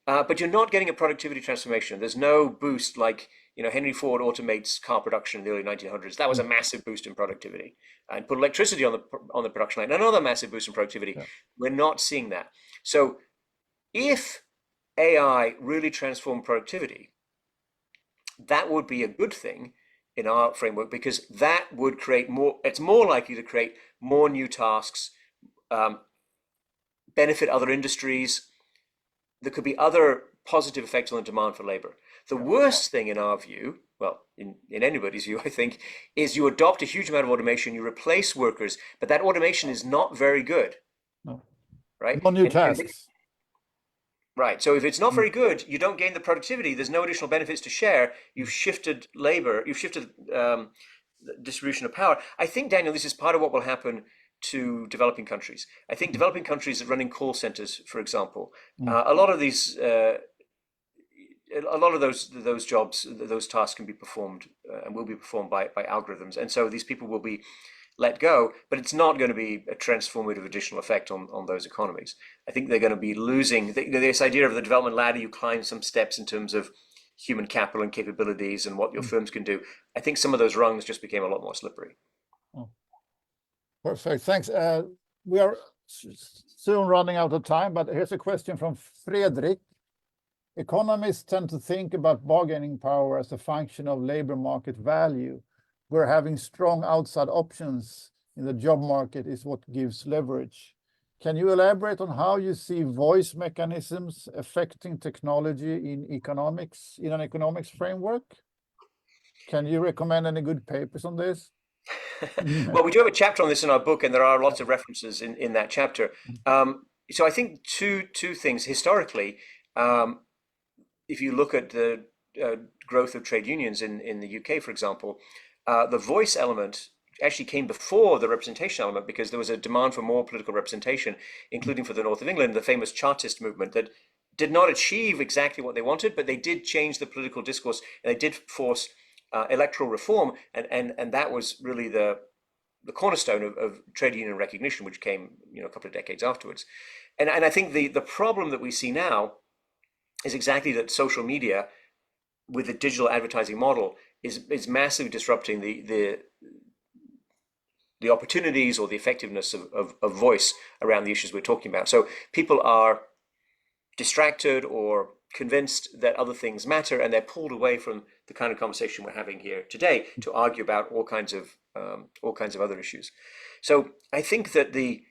but you're not getting a productivity transformation. There's no boost like Henry Ford automates car production in the early 1900s. That was a massive boost in productivity, and put electricity on the production line. Another massive boost in productivity. Yeah. We're not seeing that. So if AI really transformed productivity, that would be a good thing in our framework, because that would create more. It's more likely to create more new tasks. Benefit other industries. There could be other positive effects on the demand for labor. The worst thing in our view, well, in anybody's view, I think, is you adopt a huge amount of automation, you replace workers, but that automation is not very good. No. Right? No new tasks. Right. So if it's not very good, you don't gain the productivity. There's no additional benefits to share. You've shifted labor. You've shifted the distribution of power. I think, Daniel, this is part of what will happen to developing countries. I think developing countries are running call centers, for example. A lot of those jobs, those tasks can be performed and will be performed by algorithms. And so these people will be let go, but it's not going to be a transformative additional effect on those economies. I think they're going to be losing this idea of the development ladder. You climb some steps in terms of human capital and capabilities and what your firms can do. I think some of those rungs just became a lot more slippery. Oh. Perfect. Thanks. We are soon running out of time, but here's a question from Fredrik. Economists tend to think about bargaining power as a function of labor market value, where having strong outside options in the job market is what gives leverage. Can you elaborate on how you see voice mechanisms affecting technology in an economics framework? Can you recommend any good papers on this? Well, we do have a chapter on this in our book, and there are lots of references in that chapter. So I think two things. Historically, if you look at the growth of trade unions in the UK, for example, the voice element actually came before the representation element, because there was a demand for more political representation, including for the north of England, the famous Chartist movement that did not achieve exactly what they wanted, but they did change the political discourse, and they did force electoral reform, and that was really the cornerstone of trade union recognition, which came a couple of decades afterwards. And I think the problem that we see now is exactly that social media, with the digital advertising model, is massively disrupting the opportunities or the effectiveness of voice around the issues we're talking about. So people are distracted or convinced that other things matter, and they're pulled away from the kind of conversation we're having here today to argue about all kinds of other issues. So I think that the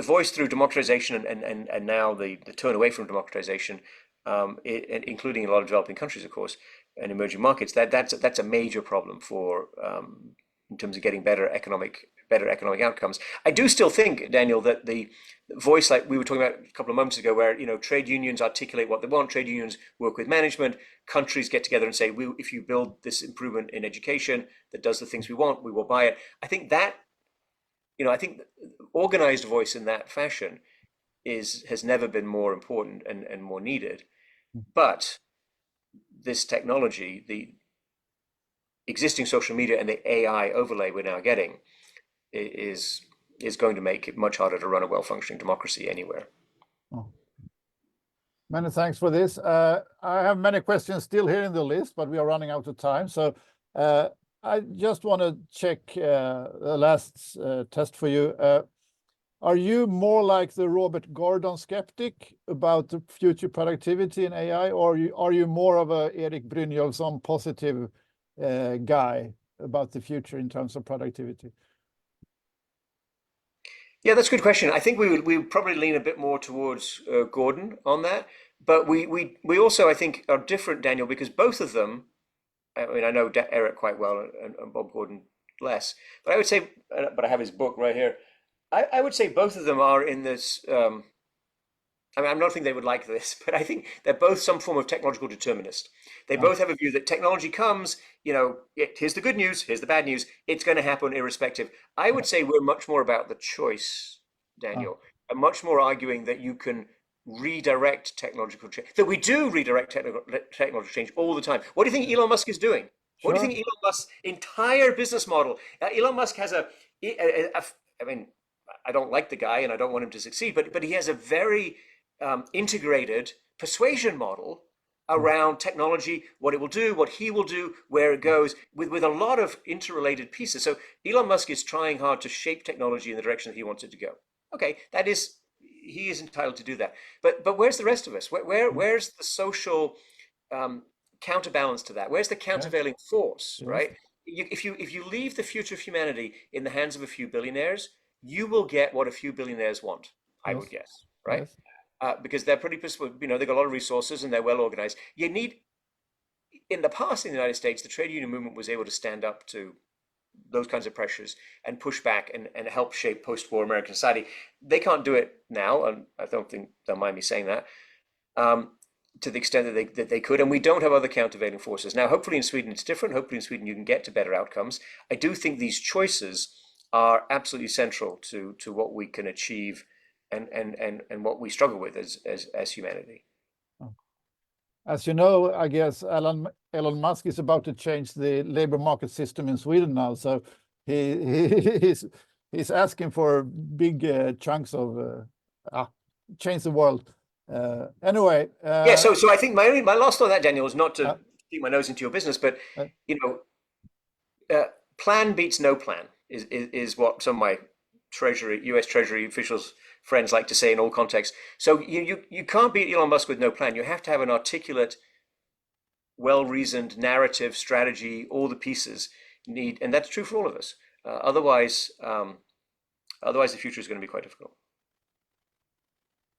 voice through democratization and now the turn away from democratization, including in a lot of developing countries, of course, and emerging markets, that's a major problem for in terms of getting better economic outcomes. I do still think, Daniel, that the voice, like we were talking about a couple of moments ago, where trade unions articulate what they want, trade unions work with management, countries get together and say, if you build this improvement in education that does the things we want, we will buy it. I think that, I think organized voice in that fashion has never been more important and more needed. But this technology, the existing social media and the AI overlay we're now getting, is going to make it much harder to run a well-functioning democracy anywhere. Oh. Many thanks for this. I have many questions still here in the list, but we are running out of time. So I just want to check the last test for you. Are you more like the Robert Gordon skeptic about the future productivity in AI, or are you more of a Erik Brynjolfsson positive guy about the future in terms of productivity? Yeah, that's a good question. I think we would probably lean a bit more towards Gordon on that, but we also, I think, are different, Daniel, because both of them, I mean, I know Erik quite well and Bob Gordon less, but I would say, but I have his book right here. I would say both of them are in this. I mean, I don't think they would like this, but I think they're both some form of technological determinist. They both have a view that technology comes, here's the good news, here's the bad news, it's going to happen irrespective. I would say we're much more about the choice, Daniel, and much more arguing that you can redirect technological change, that we do redirect technological change all the time. What do you think Elon Musk is doing? What do you think Elon Musk's entire business model? Elon Musk has I mean, I don't like the guy and I don't want him to succeed, but he has a very integrated persuasion model around technology, what it will do, what he will do, where it goes, with a lot of interrelated pieces. So Elon Musk is trying hard to shape technology in the direction that he wants it to go. Okay, he is entitled to do that. But where's the rest of us? Where's the social counterbalance to that? Where's the countervailing force, right? If you leave the future of humanity in the hands of a few billionaires, you will get what a few billionaires want, I would guess, right? Yes. Because they're pretty, they've got a lot of resources and they're well organized. You need, in the past in the United States, the trade union movement was able to stand up to those kinds of pressures and push back and help shape post-war American society. They can't do it now, and I don't think they'll mind me saying that, to the extent that they could. And we don't have other countervailing forces. Now, hopefully in Sweden it's different. Hopefully in Sweden you can get to better outcomes. I do think these choices are absolutely central to what we can achieve and what we struggle with as humanity. As you know, I guess Elon Musk is about to change the labor market system in Sweden now. So he's asking for big chunks of change the world. Anyway. Yeah. So I think my last thought on that, Daniel, is not to keep my nose into your business, but plan beats no plan is what some of my U.S. Treasury officials friends like to say in all contexts. So you can't beat Elon Musk with no plan. You have to have an articulate, well-reasoned narrative, strategy, all the pieces need, and that's true for all of us. Otherwise the future is going to be quite difficult.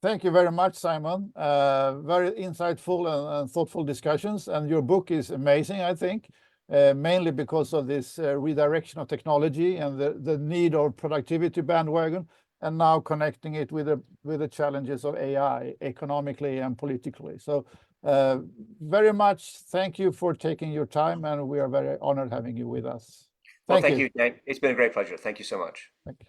Thank you very much, Simon. Very insightful and thoughtful discussions, and your book is amazing, I think, mainly because of this redirection of technology and the need of productivity bandwagon. and now connecting it with the challenges of AI economically and politically. So very much thank you for taking your time, and we are very honored having you with us. Well, thank you, Jane. It's been a great pleasure. Thank you so much. Thank you.